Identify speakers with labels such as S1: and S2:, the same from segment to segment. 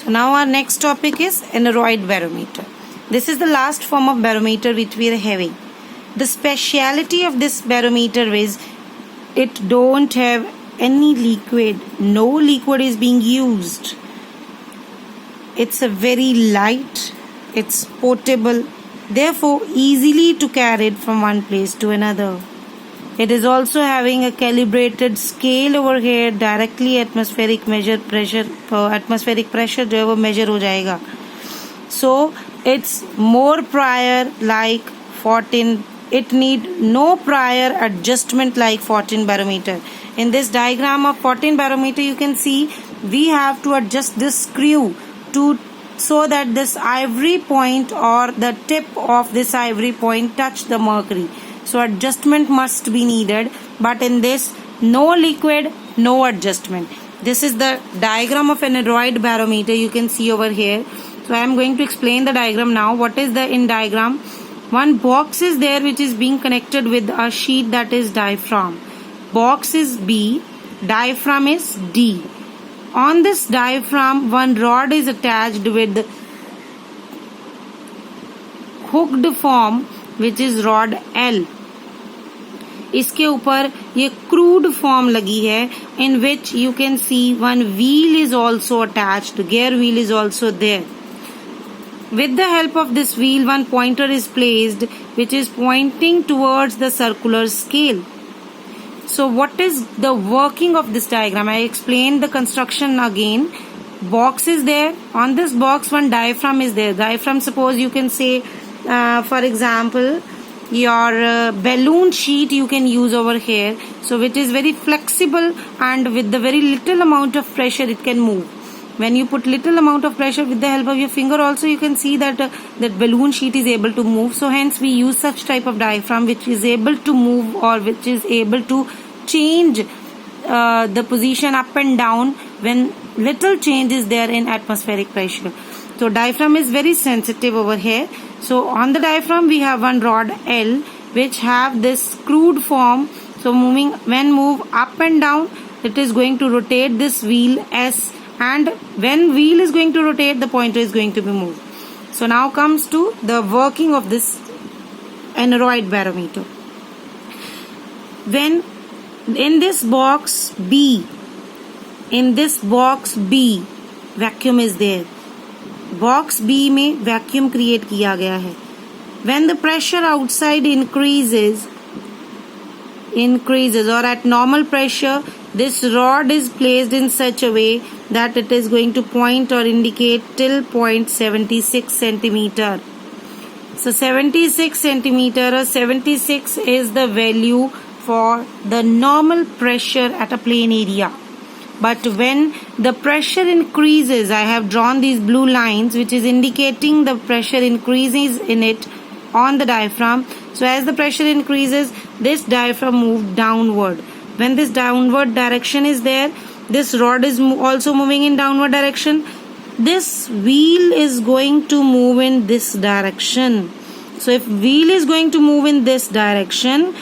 S1: So now our next topic is aneroid barometer. This is the last form of barometer which we are having. The speciality of this barometer is it don't have any liquid. No liquid is being used. It's a very light. It's portable. Therefore easily to carry it from one place to another. It is also having a calibrated scale over here. Directly atmospheric pressure जो है वो measure हो जाएगा. So it's more prior like 14. It need no prior adjustment like 14 barometer. In this diagram of 14 barometer, you can see we have to adjust this screw so that this ivory point or the tip of this ivory point touch the mercury. So adjustment must be needed, but in this no liquid, no adjustment. This is the diagram of an aneroid barometer you can see over here. So I am going to explain the diagram now. What is the in diagram? One box is there which is being connected with a sheet that is diaphragm. Box is B, diaphragm is D. On this diaphragm, one rod is attached with hooked form which is rod L. इसके ऊपर ये crude form लगी है in which you can see one wheel is also attached. Gear wheel is also there. With the help of this wheel, one pointer is placed which is pointing towards the circular scale. So what is the working of this diagram? I explained the construction again. Box is there. On this box, one diaphragm is there. Diaphragm, suppose you can say, for example, your balloon sheet you can use over here. So it is very flexible and with the very little amount of pressure it can move. When you put little amount of pressure with the help of your finger also you can see that that balloon sheet is able to move. So hence we use such type of diaphragm which is able to move or which is able to change the position up and down when little change is there in atmospheric pressure. So diaphragm is very sensitive over here. So on the diaphragm we have one rod L which have this crude form. So when move up and down it is going to rotate this wheel S, and when wheel is going to rotate the pointer is going to be moved. So now comes to the working of this aneroid barometer. When in this box B vacuum is there. Box B में vacuum create किया गया है. When the pressure outside increases or at normal pressure, this rod is placed in such a way that it is going to point or indicate till 0.76 centimeter. So 76 centimeter or 76 is the value for the normal pressure at a plane area. But when the pressure increases, I have drawn these blue lines which is indicating the pressure increases in it on the diaphragm. So as the pressure increases, this diaphragm moves downward. When this downward direction is there, this rod is also moving in downward direction. This wheel is going to move in this direction. So if wheel is going to move in this direction,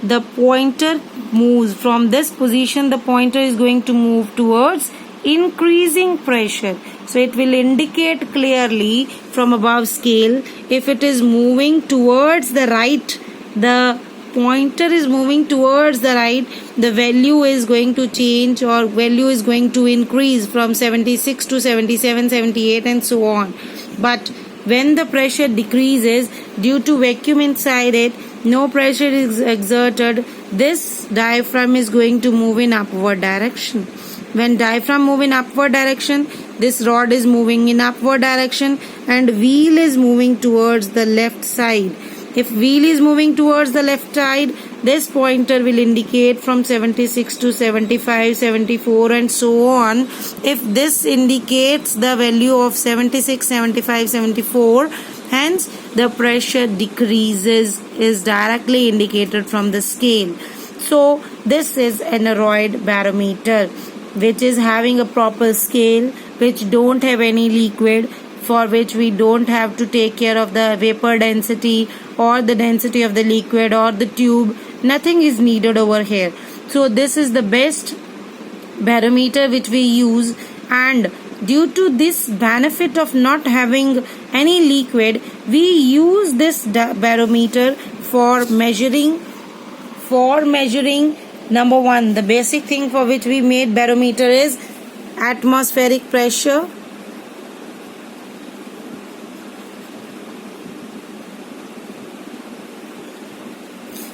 S1: the pointer moves from this position. The pointer is going to move towards increasing pressure. So it will indicate clearly from above scale. If it is moving towards the right, the pointer is moving towards the right, the value is going to change or value is going to increase from 76 to 77, 78 and so on. But when the pressure decreases due to vacuum inside it, no pressure is exerted, this diaphragm is going to move in upward direction. When diaphragm move in upward direction, this rod is moving in upward direction and wheel is moving towards the left side. If wheel is moving towards the left side, this pointer will indicate from 76 to 75, 74 and so on. If this indicates the value of 76, 75, 74, hence the pressure decreases is directly indicated from the scale. So this is an aneroid barometer which is having a proper scale, which don't have any liquid, for which we don't have to take care of the vapor density or the density of the liquid or the tube. Nothing is needed over here. So this is the best barometer which we use, and due to this benefit of not having any liquid, we use this barometer for measuring. Number one, the basic thing for which we made barometer is atmospheric pressure.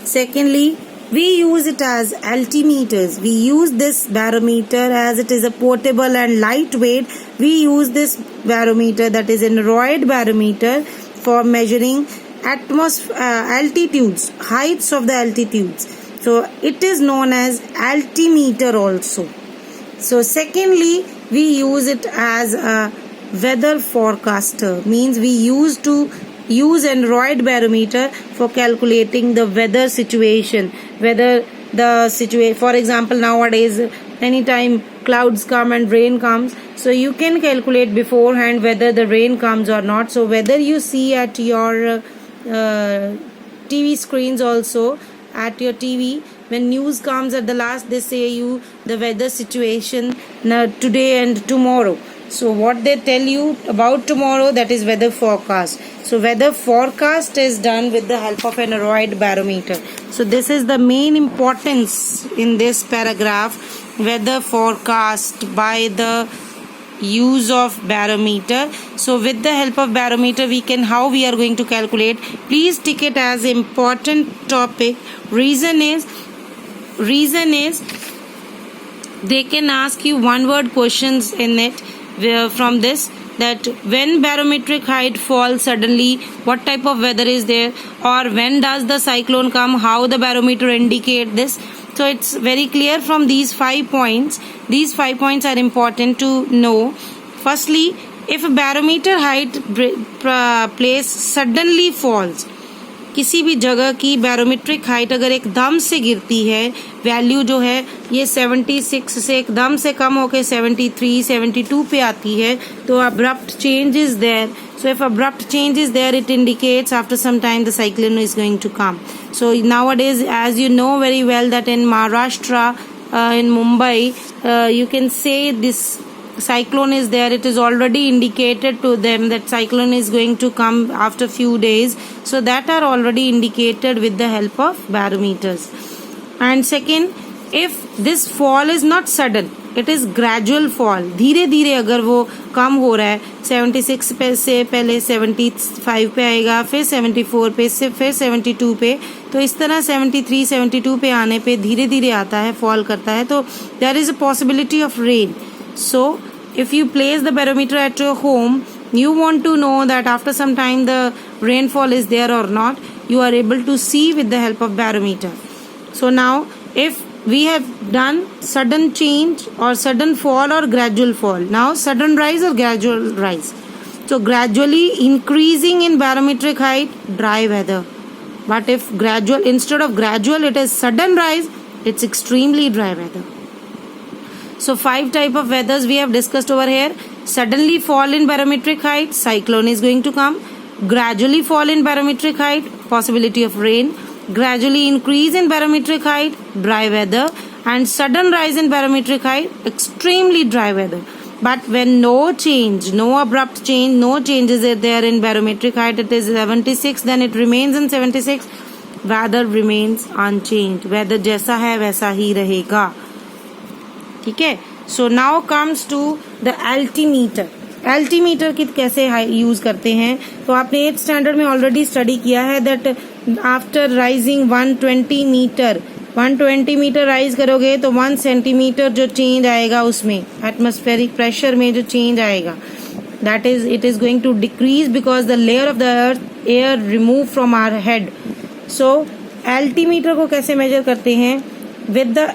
S1: Secondly, we use it as altimeters. We use this barometer as it is a portable and lightweight. We use this barometer, that is an aneroid barometer, for measuring altitudes, heights of the altitudes. So it is known as altimeter also. So secondly, we use it as a weather forecaster. Means we use aneroid barometer for calculating the weather situation. Whether the situation, for example, nowadays anytime clouds come and rain comes, so you can calculate beforehand whether the rain comes or not. So whether you see at your TV screens also, at your TV, when news comes at the last, they say you the weather situation today and tomorrow. So what they tell you about tomorrow, that is weather forecast. So weather forecast is done with the help of an aneroid barometer. So this is the main importance in this paragraph, weather forecast by the use of barometer. So with the help of barometer, how we are going to calculate. Please take it as important topic. Reason is they can ask you one word questions in it from this, that when barometric height falls suddenly, what type of weather is there, or when does the cyclone come, how the barometer indicate this. So it's very clear from these 5 points. These 5 points are important to know. Firstly, if a barometer height place suddenly falls, किसी भी जगह की barometric height अगर एकदम से गिरती है, value जो है ये 76 से एकदम से कम होकर 73, 72 पे आती है, तो abrupt change is there. So if abrupt change is there, it indicates after some time the cyclone is going to come. So nowadays, as you know very well, that in Maharashtra, in Mumbai, you can say this cyclone is there. It is already indicated to them that cyclone is going to come after few days. So that are already indicated with the help of barometers. And second, if this fall is not sudden, it is gradual fall. धीरे धीरे अगर वो कम हो रहा है, 76 पे से पहले 75 पे आएगा, फिर 74 पे से फिर 72 पे, तो इस तरह 73, 72 पे आने पे धीरे धीरे आता है, फॉल करता है, तो there is a possibility of rain. So if you place the barometer at your home, you want to know that after some time the rainfall is there or not. You are able to see with the help of barometer. So now if we have done sudden change or sudden fall or gradual fall, now sudden rise or gradual rise. So gradually increasing in barometric height, dry weather. But if gradual, instead of gradual, it is sudden rise, it's extremely dry weather. So 5 type of weathers we have discussed over here. Suddenly fall in barometric height, cyclone is going to come. Gradually fall in barometric height, possibility of rain. Gradually increase in barometric height, dry weather. And sudden rise in barometric height, extremely dry weather. But when no change, no abrupt change, no changes are there in barometric height, it is 76, then it remains in 76. Weather remains unchanged. Weather जैसा है वैसा ही रहेगा. ठीक है. So now comes to the altimeter. Altimeter की कैसे use करते हैं, तो आपने 8th स्टैंडर्ड में ऑलरेडी स्टडी किया है that after rising 120 metre 120 metre rise करोगे तो 1 सेंटीमीटर जो चेंज आएगा उसमें एटमॉस्फेरिक प्रेशर में जो चेंज आएगा, that is it is going to decrease because the layer of the earth air remove from our head. So altimeter को कैसे मेजर करते हैं, with the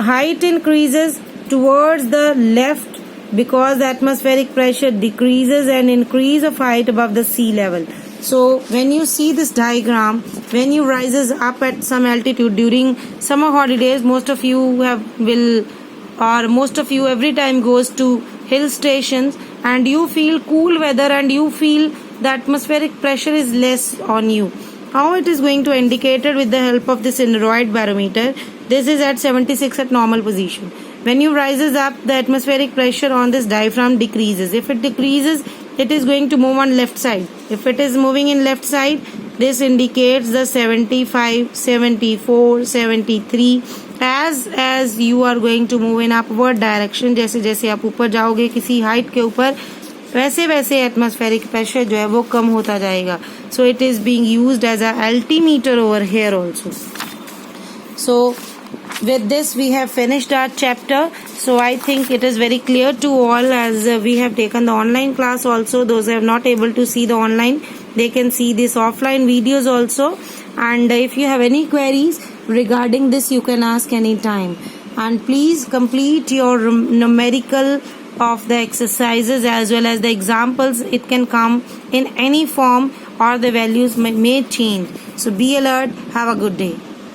S1: height increases towards the left because the atmospheric pressure decreases and increase of height above the sea level. So when you see this diagram, when you rises up at some altitude during summer holidays, most of you every time goes to hill stations and you feel cool weather and you feel the atmospheric pressure is less on you. How it is going to indicate it with the help of this aneroid barometer. This is at 76 at normal position. When you rises up, the atmospheric pressure on this diaphragm decreases. If it decreases, it is going to move on left side. If it is moving in left side, this indicates the 75, 74, 73. As you are going to move in upward direction, जैसे जैसे आप ऊपर जाओगे किसी height के ऊपर, वैसे वैसे एटमॉस्फेरिक प्रेशर जो है वो कम होता जाएगा. So it is being used as a altimeter over here also. So with this we have finished our chapter. So I think it is very clear to all, as we have taken the online class also. Those who have not able to see the online, they can see this offline videos also. And if you have any queries regarding this, you can ask anytime. And please complete your numerical of the exercises as well as the examples. It can come in any form or the values may change. So be alert. Have a good day.